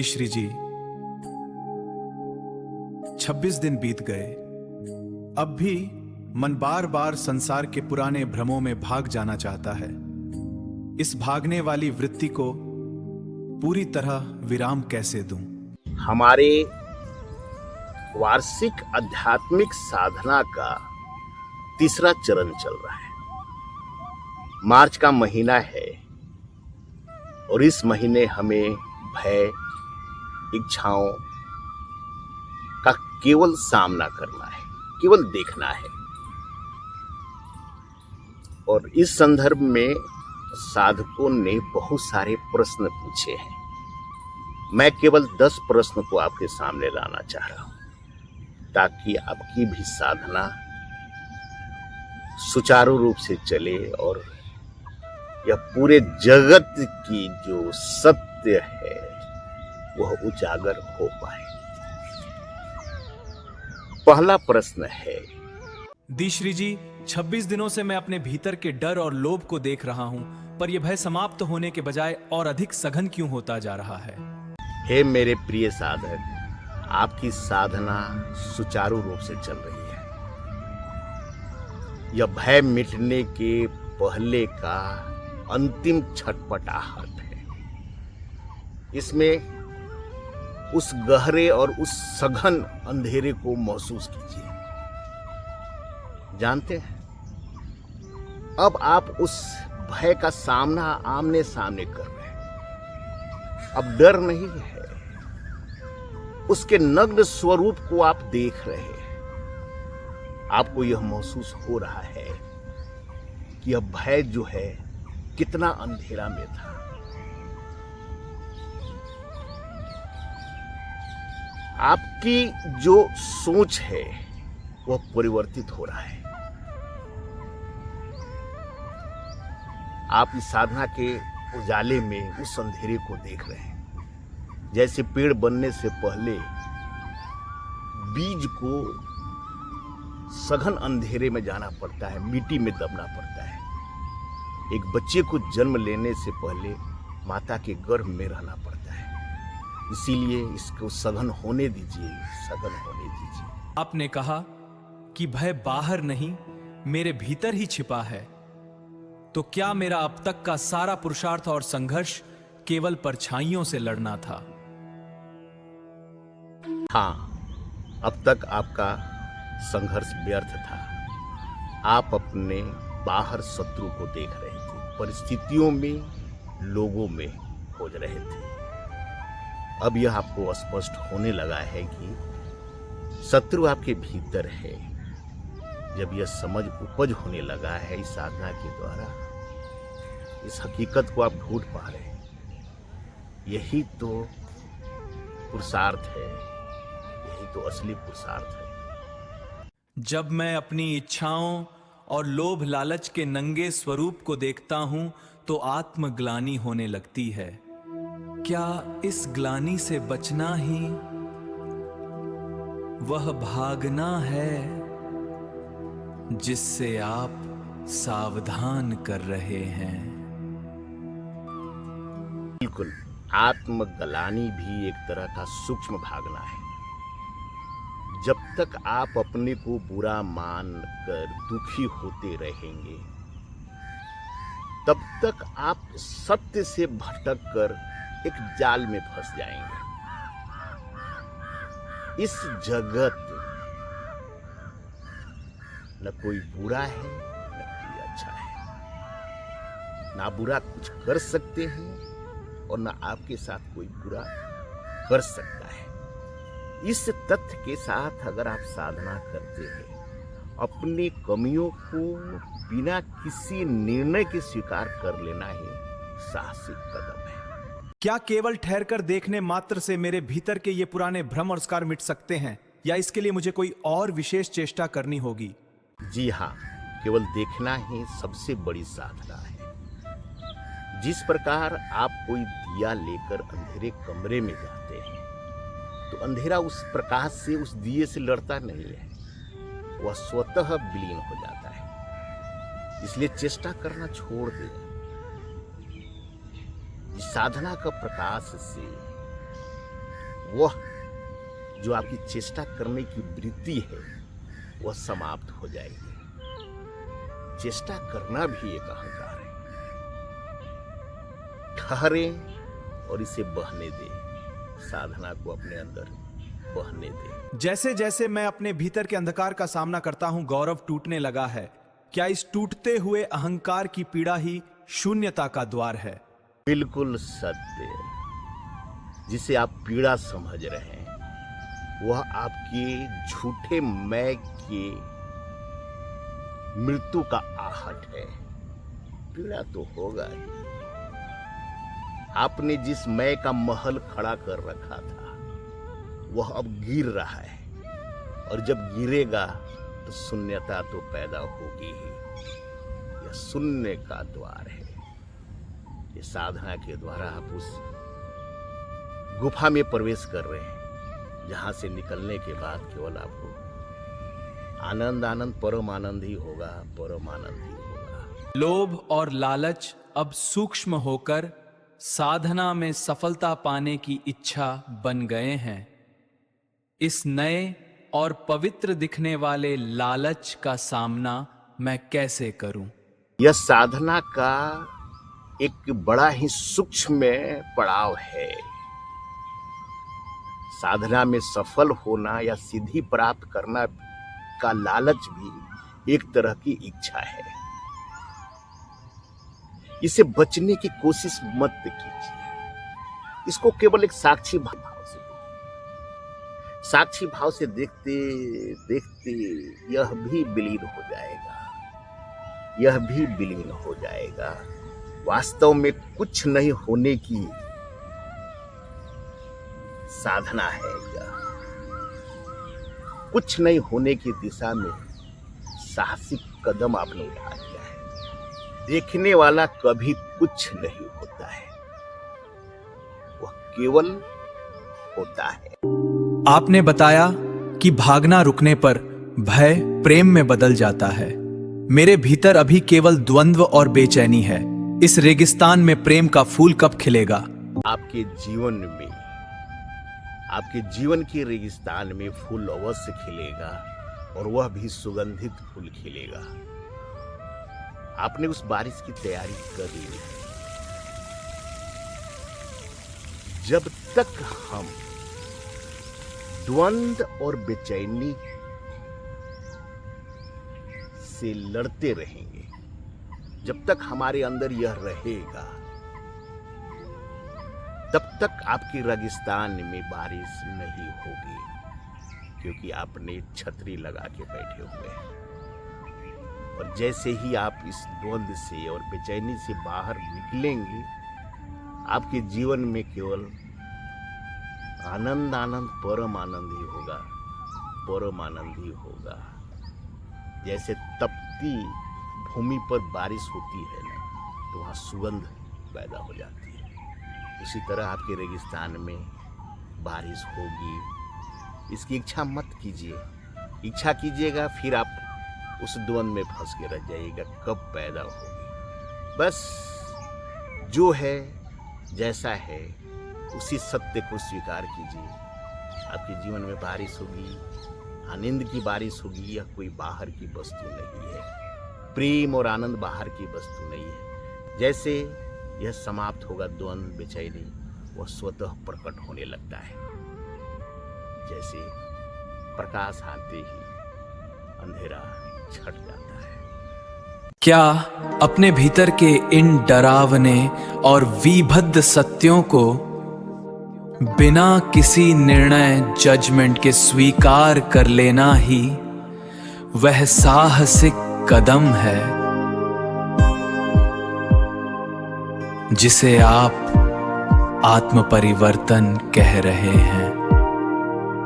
श्री जी, 26 दिन बीत गए। अब भी मन बार बार संसार के पुराने भ्रमों में भाग जाना चाहता है। इस भागने वाली वृत्ति को पूरी तरह विराम कैसे दूं? हमारे वार्षिक आध्यात्मिक साधना का तीसरा चरण चल रहा है। मार्च का महीना है और इस महीने हमें भय, इच्छाओं का केवल सामना करना है, केवल देखना है। और इस संदर्भ में साधकों ने बहुत सारे प्रश्न पूछे हैं। मैं केवल 10 प्रश्न को आपके सामने लाना चाह रहा हूं ताकि आपकी भी साधना सुचारू रूप से चले और यह पूरे जगत की जो सत्य है वह उजागर हो पाए। पहला प्रश्न है, श्री जी, 26 दिनों से मैं अपने भीतर के डर और लोभ को देख रहा हूं, पर यह भय समाप्त होने के बजाय और अधिक सघन क्यों होता जा रहा है? हे मेरे प्रिय साधक, आपकी साधना सुचारू रूप से चल रही है। यह भय मिटने के पहले का अंतिम छटपटाहट है। इसमें उस गहरे और उस सघन अंधेरे को महसूस कीजिए। जानते हैं, अब आप उस भय का सामना आमने सामने कर रहे हैं। अब डर नहीं है, उसके नग्न स्वरूप को आप देख रहे हैं। आपको यह महसूस हो रहा है कि यह भय जो है कितना अंधेरा में था। आपकी जो सोच है वह परिवर्तित हो रहा है। आप इस साधना के उजाले में उस अंधेरे को देख रहे हैं। जैसे पेड़ बनने से पहले बीज को सघन अंधेरे में जाना पड़ता है, मिट्टी में दबना पड़ता है। एक बच्चे को जन्म लेने से पहले माता के गर्भ में रहना पड़ता है। इसीलिए इसको सघन होने दीजिए, सघन होने दीजिए। आपने कहा कि भय बाहर नहीं, मेरे भीतर ही छिपा है। तो क्या मेरा अब तक का सारा पुरुषार्थ और संघर्ष केवल परछाइयों से लड़ना था? हाँ, अब तक आपका संघर्ष व्यर्थ था। आप अपने बाहर शत्रु को देख रहे थे, परिस्थितियों में, लोगों में खोज रहे थे। अब यह आपको स्पष्ट होने लगा है कि शत्रु आपके भीतर है। जब यह समझ उपज होने लगा है इस साधना के द्वारा, इस हकीकत को आप ढूंढ पा रहे हैं। यही तो पुरुषार्थ है, यही तो असली पुरुषार्थ है। जब मैं अपनी इच्छाओं और लोभ लालच के नंगे स्वरूप को देखता हूं तो आत्मग्लानि होने लगती है। क्या इस ग्लानि से बचना ही वह भागना है जिससे आप सावधान कर रहे हैं? बिल्कुल, आत्मग्लानि भी एक तरह का सूक्ष्म भागना है। जब तक आप अपने को बुरा मानकर दुखी होते रहेंगे, तब तक आप सत्य से भटक कर एक जाल में फंस जाएंगे। इस जगत न कोई बुरा है न कोई अच्छा है। ना बुरा कुछ कर सकते हैं और न आपके साथ कोई बुरा कर सकता है। इस तथ्य के साथ अगर आप साधना करते हैं, अपनी कमियों को बिना किसी निर्णय के स्वीकार कर लेना ही साहसिक कदम है। क्या केवल ठहरकर देखने मात्र से मेरे भीतर के ये पुराने भ्रम और स्कार मिट सकते हैं, या इसके लिए मुझे कोई और विशेष चेष्टा करनी होगी? जी हाँ, केवल देखना ही सबसे बड़ी साधना है। जिस प्रकार आप कोई दिया लेकर अंधेरे कमरे में जाते हैं, तो अंधेरा उस प्रकाश से, उस दिए से लड़ता नहीं है, वह स्वतः विलीन हो जाता है। इसलिए चेष्टा करना छोड़ दें। इस साधना का प्रकाश से वह जो आपकी चेष्टा करने की वृत्ति है वह समाप्त हो जाएगी। चेष्टा करना भी एक अहंकार है। ठहरे और इसे बहने दे, साधना को अपने अंदर बहने दे। जैसे जैसे मैं अपने भीतर के अंधकार का सामना करता हूं, गौरव टूटने लगा है। क्या इस टूटते हुए अहंकार की पीड़ा ही शून्यता का द्वार है? बिल्कुल सत्य। जिसे आप पीड़ा समझ रहे हैं वह आपके झूठे मैं के मृत्यु का आहट है। पीड़ा तो होगा ही। आपने जिस मैं का महल खड़ा कर रखा था वह अब गिर रहा है, और जब गिरेगा तो शून्यता तो पैदा होगी ही। यह शून्य का द्वार है। ये साधना के द्वारा आप उस गुफा में प्रवेश कर रहे हैं जहां से निकलने के बाद केवल आपको आनंद आनंद परम आनंद ही होगा, परम आनंद ही होगा। लोभ और लालच अब सूक्ष्म होकर साधना में सफलता पाने की इच्छा बन गए हैं। इस नए और पवित्र दिखने वाले लालच का सामना मैं कैसे करूं? यह साधना का एक बड़ा ही सूक्ष्म पड़ाव है। साधना में सफल होना या सिद्धि प्राप्त करना का लालच भी एक तरह की इच्छा है। इसे बचने की कोशिश मत कीजिए। इसको केवल एक साक्षी भाव से देखिए। साक्षी भाव से देखते देखते यह भी विलीन हो जाएगा, यह भी विलीन हो जाएगा। वास्तव में कुछ नहीं होने की साधना है यह। कुछ नहीं होने की दिशा में साहसिक कदम आपने उठा दिया है। देखने वाला कभी कुछ नहीं होता है, वह केवल होता है। आपने बताया कि भागना रुकने पर भय प्रेम में बदल जाता है। मेरे भीतर अभी केवल द्वंद्व और बेचैनी है। इस रेगिस्तान में प्रेम का फूल कब खिलेगा? आपके जीवन में, आपके जीवन के रेगिस्तान में फूल अवश्य खिलेगा, और वह भी सुगंधित फूल खिलेगा। आपने उस बारिश की तैयारी कर ली है। जब तक हम द्वंद्व और बेचैनी से लड़ते रहेंगे, जब तक हमारे अंदर यह रहेगा, तब तक आपके रेगिस्तान में बारिश नहीं होगी, क्योंकि आपने छतरी लगा के बैठे हुए हैं। और जैसे ही आप इस द्वंद्व से और बेचैनी से बाहर निकलेंगे, आपके जीवन में केवल आनंद आनंद परम आनंद ही होगा, परम आनंद ही होगा। जैसे तपती भूमि पर बारिश होती है ना, तो वहाँ सुगंध पैदा हो जाती है। उसी तरह आपके रेगिस्तान में बारिश होगी। इसकी इच्छा मत कीजिए। इच्छा कीजिएगा फिर आप उस द्वंद्व में फंस के रह जाइएगा। कब पैदा होगी? बस जो है जैसा है उसी सत्य को स्वीकार कीजिए। आपके जीवन में बारिश होगी, आनंद की बारिश होगी। यह कोई बाहर की वस्तु नहीं है। प्रेम और आनंद बाहर की वस्तु नहीं है। जैसे यह समाप्त होगा द्वंद्व बेचैनी, वह स्वतः प्रकट होने लगता है। जैसे प्रकाश आते ही अंधेरा छट जाता है। क्या अपने भीतर के इन डरावने और विभद्र सत्यों को बिना किसी निर्णय जजमेंट के स्वीकार कर लेना ही वह साहसिक कदम है जिसे आप आत्म परिवर्तन कह रहे हैं?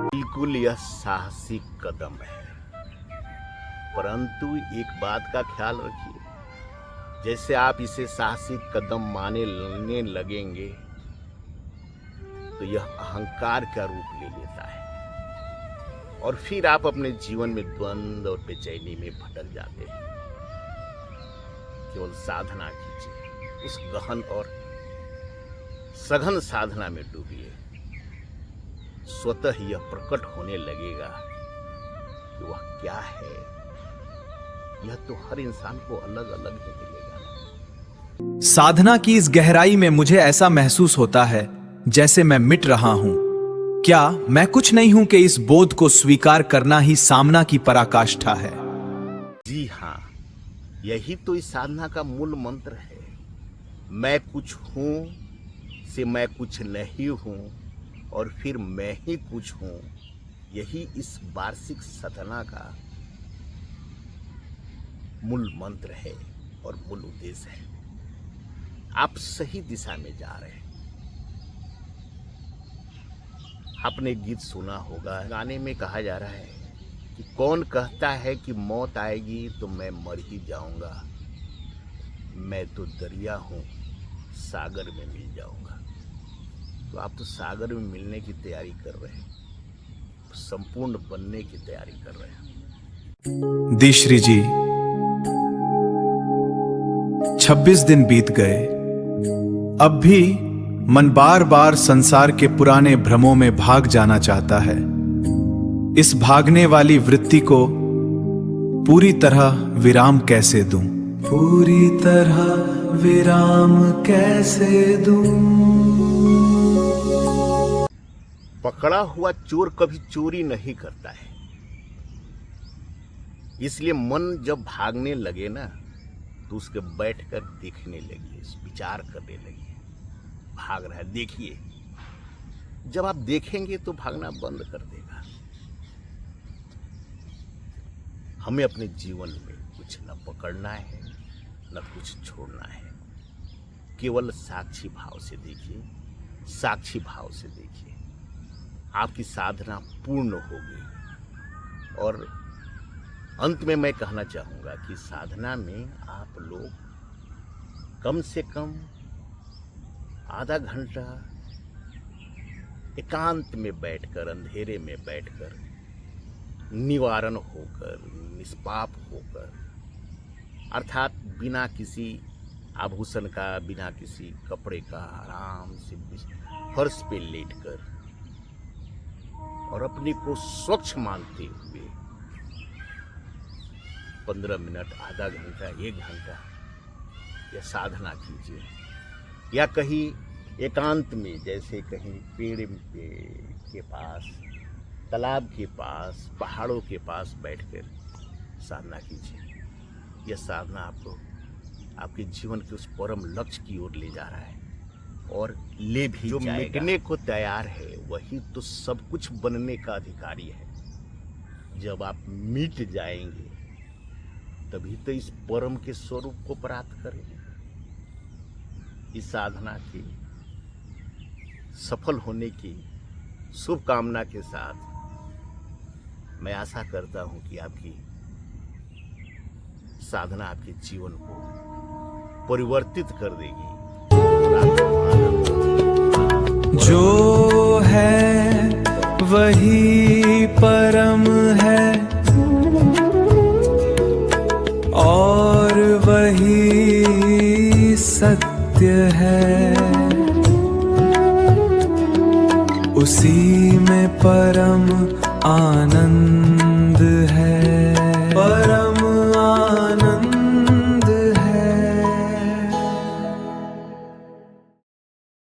बिल्कुल यह साहसिक कदम है, परंतु एक बात का ख्याल रखिए। जैसे आप इसे साहसिक कदम मानने लगेंगे तो यह अहंकार का रूप ले लेता है, और फिर आप अपने जीवन में द्वंद्व और बेचैनी में भटक जाते हैं। केवल साधना कीजिए, उस गहन और सघन साधना में डूबिए। स्वतः यह प्रकट होने लगेगा कि वह क्या है। यह तो हर इंसान को अलग अलग ही मिलेगा। साधना की इस गहराई में मुझे ऐसा महसूस होता है जैसे मैं मिट रहा हूं। क्या मैं कुछ नहीं हूं कि इस बोध को स्वीकार करना ही सामना की पराकाष्ठा है? जी हाँ, यही तो इस साधना का मूल मंत्र है। मैं कुछ हूं से मैं कुछ नहीं हूं और फिर मैं ही कुछ हूं। यही इस वार्षिक साधना का मूल मंत्र है और मूल उद्देश्य है। आप सही दिशा में जा रहे हैं। आपने गीत सुना होगा, गाने में कहा जा रहा है कि कौन कहता है कि मौत आएगी तो मैं मर ही जाऊंगा। मैं तो दरिया हूं, सागर में मिल जाऊंगा। तो आप तो सागर में मिलने की तैयारी कर रहे हैं, संपूर्ण बनने की तैयारी कर रहे हैं। दीश्री जी, 26 दिन बीत गए, अब भी मन बार बार संसार के पुराने भ्रमों में भाग जाना चाहता है। इस भागने वाली वृत्ति को पूरी तरह विराम कैसे दूं? पूरी तरह विराम कैसे दूं? पकड़ा हुआ चोर कभी चोरी नहीं करता है। इसलिए मन जब भागने लगे ना तो उसके बैठकर देखने लगिए, विचार करने लगिए। भाग रहा है, देखिए। जब आप देखेंगे तो भागना बंद कर देगा। हमें अपने जीवन में कुछ न पकड़ना है न कुछ छोड़ना है। केवल साक्षी भाव से देखिए, साक्षी भाव से देखिए। आपकी साधना पूर्ण होगी। और अंत में मैं कहना चाहूँगा कि साधना में आप लोग कम से कम आधा घंटा एकांत में बैठकर, अंधेरे में बैठकर, निवारण होकर, निष्पाप होकर, अर्थात बिना किसी आभूषण का, बिना किसी कपड़े का, आराम से फर्श पे लेटकर और अपने को स्वच्छ मानते हुए 15 मिनट, आधा घंटा, 1 घंटा यह साधना कीजिए। या कहीं एकांत में, जैसे कहीं पेड़ के पास, तालाब के पास, पहाड़ों के पास बैठकर साधना कीजिए। यह साधना आपको आपके जीवन के उस परम लक्ष्य की ओर ले जा रहा है और ले भी जो मिटने को तैयार है वही तो सब कुछ बनने का अधिकारी है। जब आप मिट जाएंगे तभी तो इस परम के स्वरूप को प्राप्त करेंगे। इस साधना की सफल होने की शुभकामना के साथ मैं आशा करता हूं कि आपकी साधना आपके जीवन को परिवर्तित कर देगी। जो है वही परम है और वही सत्य है, उसी में परम आनंद